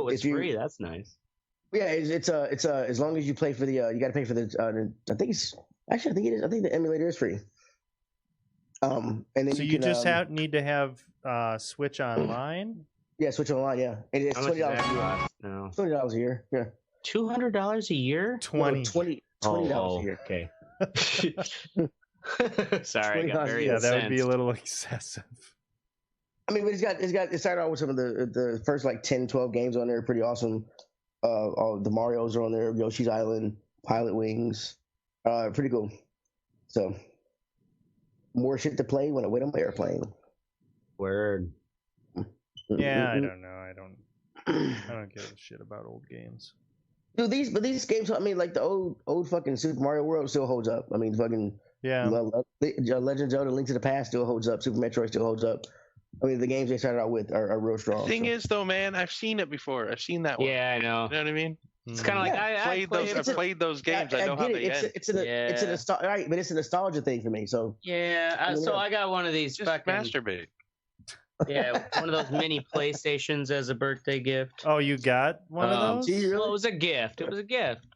Oh, it's free. That's nice. Yeah, it's as long as you play for the you got to pay for the I think it's actually I think it is I think the emulator is free. And then so you you can, just need to have Switch Online. Yeah, Switch Online. Yeah, and it's $20 a year. No, $20 a year. Yeah, $200 a year. $20 a year. Okay. Sorry, I got very that would be a little excessive. I mean, but it started out with some of the first like 10, 12 games on there, pretty awesome. All the Marios are on there, Yoshi's Island, Pilot Wings, pretty cool. So more shit to play when I'm airplane. Word. Yeah, I don't know. I don't give a shit about old games. Dude, these games, I mean, like the old fucking Super Mario World still holds up. I mean, fucking Legend of Zelda: Link to the Past still holds up. Super Metroid still holds up. I mean, the games they started out with are real strong. The thing is, though, man, I've seen it before. I've seen that one. Yeah, I know. You know what I mean? It's kind of like I played those games. I know how they end. It's a nostalgia, right? But it's a nostalgia thing for me. So so I got one of these. Just masturbate. Yeah, one of those mini PlayStations as a birthday gift. Oh, you got one of those? Well, it was a gift.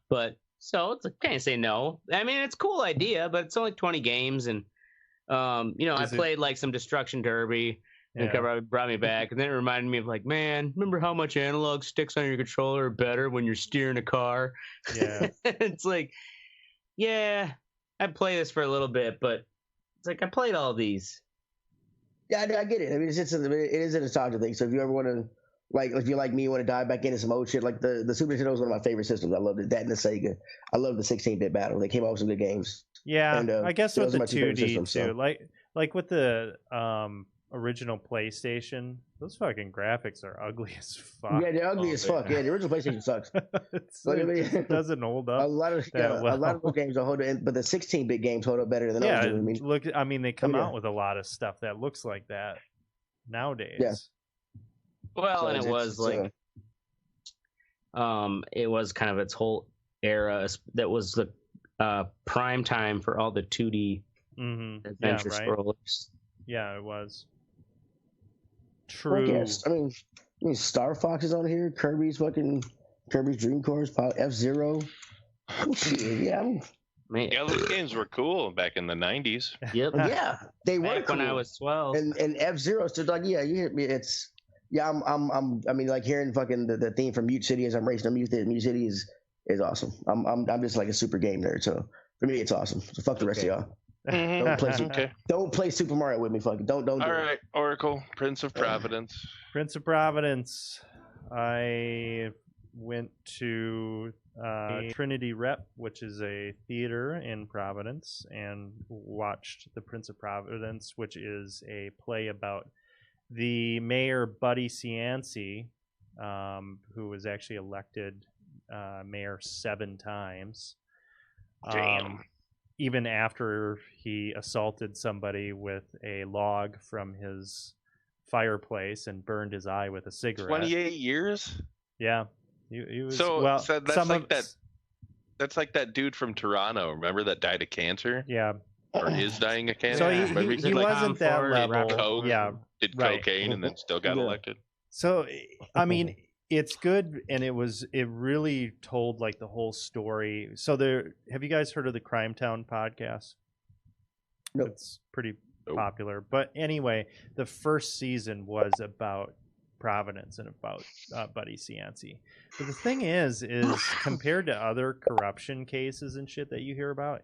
But so it's can't say no. I mean, it's a cool idea, but it's only 20 games, and I played like some Destruction Derby. And it brought me back, and then it reminded me of like, man, remember how much analog sticks on your controller are better when you're steering a car? Yeah, it's like, yeah, I'd play this for a little bit, but it's like I played all these. Yeah, I get it. I mean, it is a nostalgia thing. So if you ever want to, like, if you're like me, you want to dive back into some old shit, like the Super Nintendo is one of my favorite systems. I love it. That and the Sega. I love the 16-bit battle. They came out with some good games. Yeah, and, I guess with the 2D systems, too, so. like with the original PlayStation, those fucking graphics are ugly as fuck. Yeah, they're ugly as fuck. Yeah, the original PlayStation sucks. It doesn't hold up. A lot of those games don't hold up, but the 16-bit games hold up better than those. I mean, they come out with a lot of stuff that looks like that nowadays. Yeah. Well, so and it was like, it was kind of its whole era that was the prime time for all the 2D adventure scrollers. Yeah, it was. True. I mean, Star Fox is on here. Kirby's Dream Course, F-Zero. Those games were cool back in the 90s. Yep. Yeah, they were cool. When I was 12. And F-Zero stood like, you hit me. It's I mean, like hearing fucking the theme from Mute City as I'm racing Mute City is awesome. I'm just like a super game nerd, so for me it's awesome. So fuck the rest of y'all. Don't play Super Mario with me, fucking. Don't. All right, Oracle, Prince of Providence. Prince of Providence. I went to Trinity Rep, which is a theater in Providence, and watched The Prince of Providence, which is a play about the mayor Buddy Cianci, who was actually elected mayor 7 times. Damn. Even after he assaulted somebody with a log from his fireplace and burned his eye with a cigarette. 28 years? Yeah. He was, so that's like that. That's like that dude from Toronto. Remember that died of cancer? Yeah. Or is dying of cancer? So he wasn't that level. Coke, yeah. Did cocaine and then still got elected. So, I mean, it's good, and it really told like the whole story. So have you guys heard of the Crime Town podcast? Nope. It's pretty popular. But anyway, the first season was about Providence and about Buddy Cianci. But the thing is compared to other corruption cases and shit that you hear about,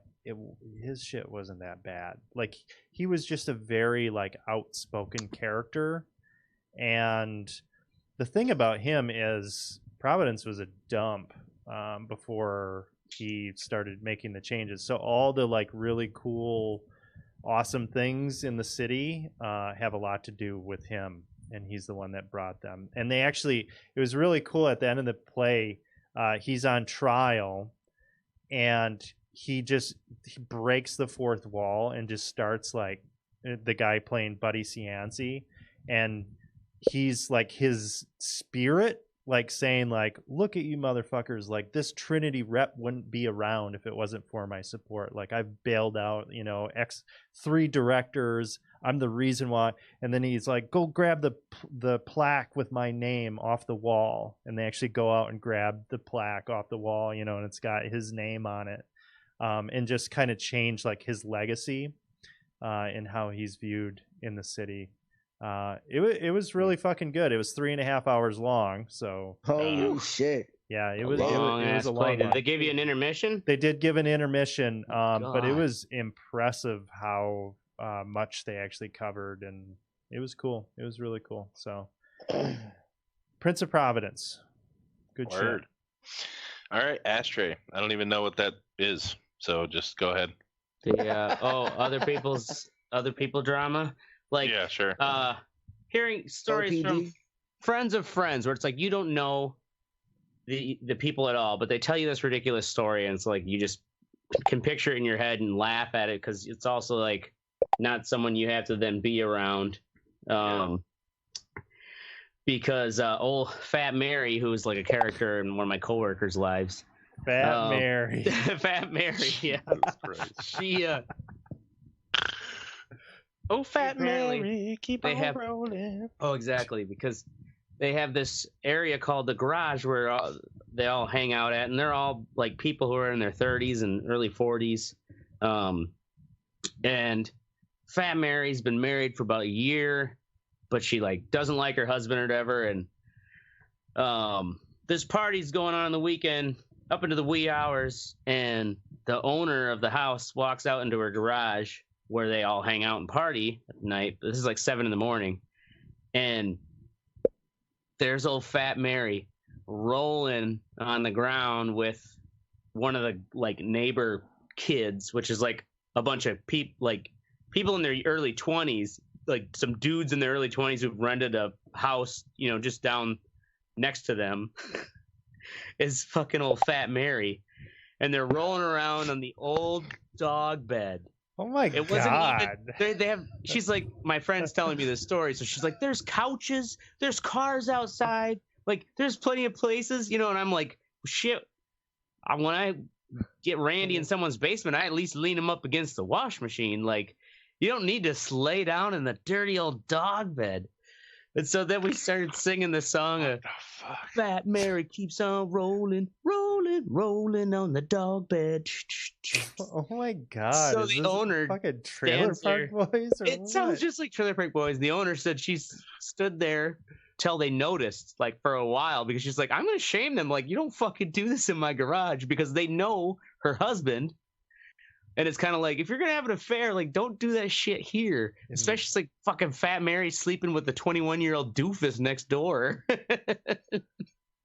his shit wasn't that bad. Like, he was just a very like outspoken character, and the thing about him is Providence was a dump before he started making the changes. So all the like really cool, awesome things in the city have a lot to do with him, and he's the one that brought them. And it was really cool at the end of the play. He's on trial, and he breaks the fourth wall and just starts like the guy playing Buddy Cianci, and he's like his spirit like saying like, look at you motherfuckers, like this Trinity rep wouldn't be around if it wasn't for my support. Like I've bailed out, you know, 3 directors. I'm the reason why. And then he's like, go grab the plaque with my name off the wall. And they actually go out and grab the plaque off the wall, you know, and it's got his name on it. And just kind of change like his legacy and how he's viewed in the city. It was really fucking good. It was 3.5 hours long. So holy shit. Yeah, it was a a long one. Did they give you an intermission? They did give an intermission, but it was impressive how much they actually covered, and it was cool. It was really cool. So, Prince of Providence, good Word. shit. All right, Ashtray. I don't even know what that is, so just go ahead. Other people drama. Like, yeah, sure. Hearing stories from friends of friends where it's like you don't know the people at all, but they tell you this ridiculous story, and it's like you just can picture it in your head and laugh at it because it's also like not someone you have to then be around. Because old Fat Mary, who was like a character in one of my coworkers' lives. Fat Mary. Fat Mary, yeah. She oh, Fat Mary, keep on rolling. Oh, exactly, because they have this area called the garage where they all hang out at, and they're all like people who are in their 30s and early 40s. And Fat Mary's been married for about a year, but she like doesn't like her husband or whatever. And this party's going on the weekend up into the wee hours, and the owner of the house walks out into her garage where they all hang out and party at night. This is like 7 a.m, and there's old Fat Mary rolling on the ground with one of the like neighbor kids, which is like a bunch of people in their early 20s, like some dudes in their early 20s who've rented a house, you know, just down next to them. Is fucking old Fat Mary, and they're rolling around on the old dog bed. Oh my God. Wasn't even, they have, she's like, my friend's telling me this story, so she's like, there's couches, there's cars outside, like there's plenty of places, you know. And I'm like, shit, when I get Randy in someone's basement, I at least lean him up against the wash machine. Like, you don't need to lay down in the dirty old dog bed. And so then we started singing the song of Fat Mary keeps on rolling, rolling, rolling on the dog bed. Oh my God. So the owner fucking Trailer Park Boys? Or it sounds just like Trailer Park Boys. The owner said she stood there till they noticed, like for a while, because she's like, I'm going to shame them. Like, you don't fucking do this in my garage, because they know her husband. And it's kind of like, if you're going to have an affair, like, don't do that shit here. Especially it's like fucking Fat Mary sleeping with the 21-year-old doofus next door.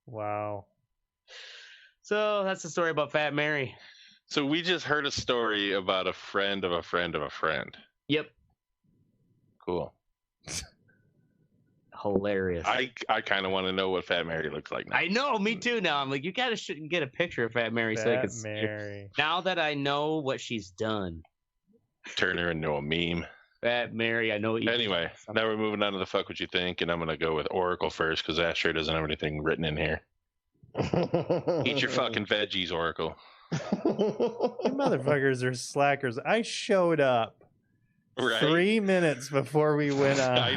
Wow. So that's the story about Fat Mary. So we just heard a story about a friend of a friend of a friend. Yep. Cool. Hilarious. I kind of want to know what Fat Mary looks like now. I know, me too. Now I'm like, you gotta get a picture of Fat Mary so I can see her. Now that I know what she's done, turn her into a meme. Fat Mary, I know what you. Anyway, now we're moving on to the fuck what you think, and I'm gonna go with Oracle first because Ashtray doesn't have anything written in here. Eat your fucking veggies, Oracle. You motherfuckers are slackers. I showed up 3 minutes before we went on. I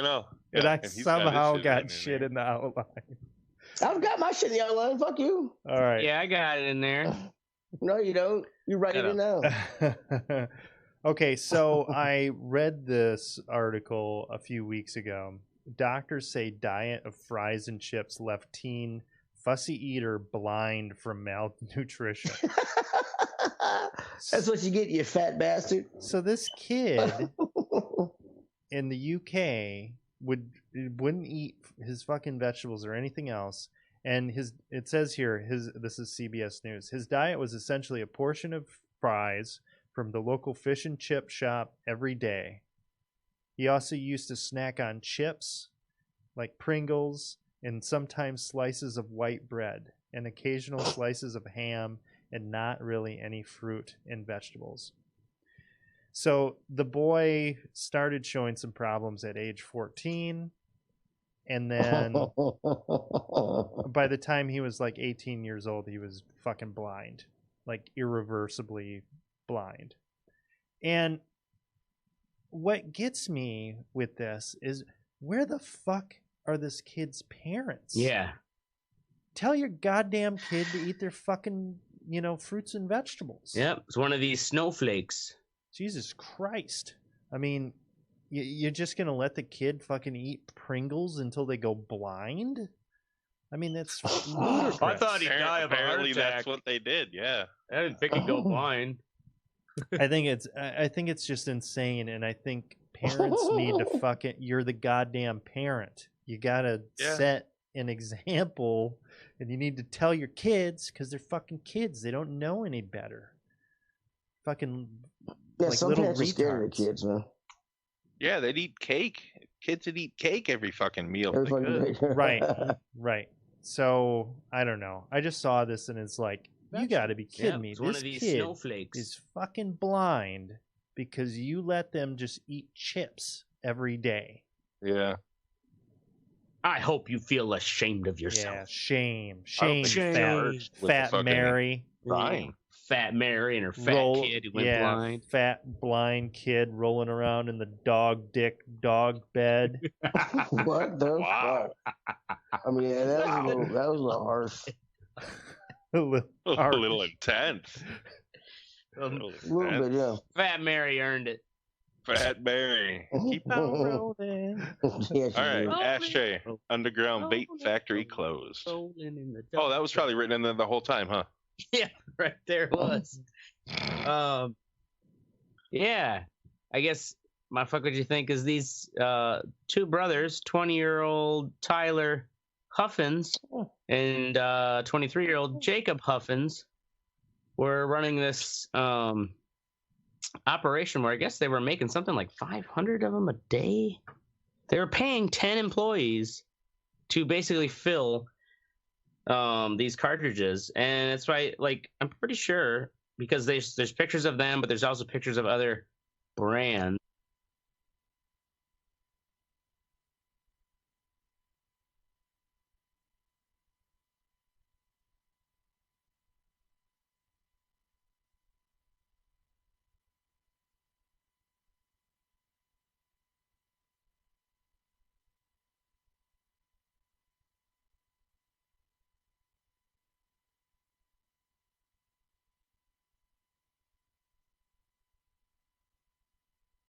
know. And I somehow got shit in the outline. I've got my shit in the outline. Fuck you. All right. Yeah, I got it in there. No, you don't. You write it in now. Okay, so I read this article a few weeks ago. Doctors say diet of fries and chips left teen fussy eater blind from malnutrition. That's what you get, you fat bastard. So this kid in the UK wouldn't eat his fucking vegetables or anything else, and it says here this is CBS News. His diet was essentially a portion of fries from the local fish and chip shop every day. He also used to snack on chips like Pringles and sometimes slices of white bread and occasional slices of ham and not really any fruit and vegetables. So the boy started showing some problems at age 14. And then by the time he was like 18 years old, he was fucking blind, like irreversibly blind. And what gets me with this is, where the fuck are this kid's parents? Yeah. Tell your goddamn kid to eat their fucking, fruits and vegetables. Yep. It's one of these snowflakes. Jesus Christ. I mean, you're just going to let the kid fucking eat Pringles until they go blind? I mean, that's ludicrous. I thought he'd die of a heart Apparently attack. that's what they did, yeah. I didn't think he'd go blind. I think it's just insane, and I think parents need to fucking, you're the goddamn parent. You got to set an example, and you need to tell your kids, because they're fucking kids. They don't know any better. Fucking like some little parents are scared of retards. their kids, man. Yeah, they'd eat cake. Kids would eat cake every fucking meal. Every if they fucking could. day. Right. So, I don't know. I just saw this, and it's like, you got to be kidding Yep, me. it's one This of these kid snowflakes. is fucking blind because you let them just eat chips every day. Yeah. I hope you feel ashamed of Yeah, yourself. shame, Shame. fat fucking Mary, Crying. Fat Mary and her fat kid who went blind. fat blind kid rolling around in the dog bed. What the Wow. fuck? I mean, that was a little harsh. A little A little intense. A little bit, yeah. Fat Mary earned it. Fat Mary. Keep on rolling. Yeah, All right, did. Ashtray. Underground vape factory closed. Oh, that was probably written in there the whole time, huh? Yeah, right there it was. Yeah, I guess my fuck what you think is these two brothers, 20-year-old Tyler Huffins and 23-year-old Jacob Huffins, were running this operation where I guess they were making something like 500 of them a day. They were paying 10 employees to basically fill these cartridges, and it's right. Like, I'm pretty sure, because there's pictures of them, but there's also pictures of other brands.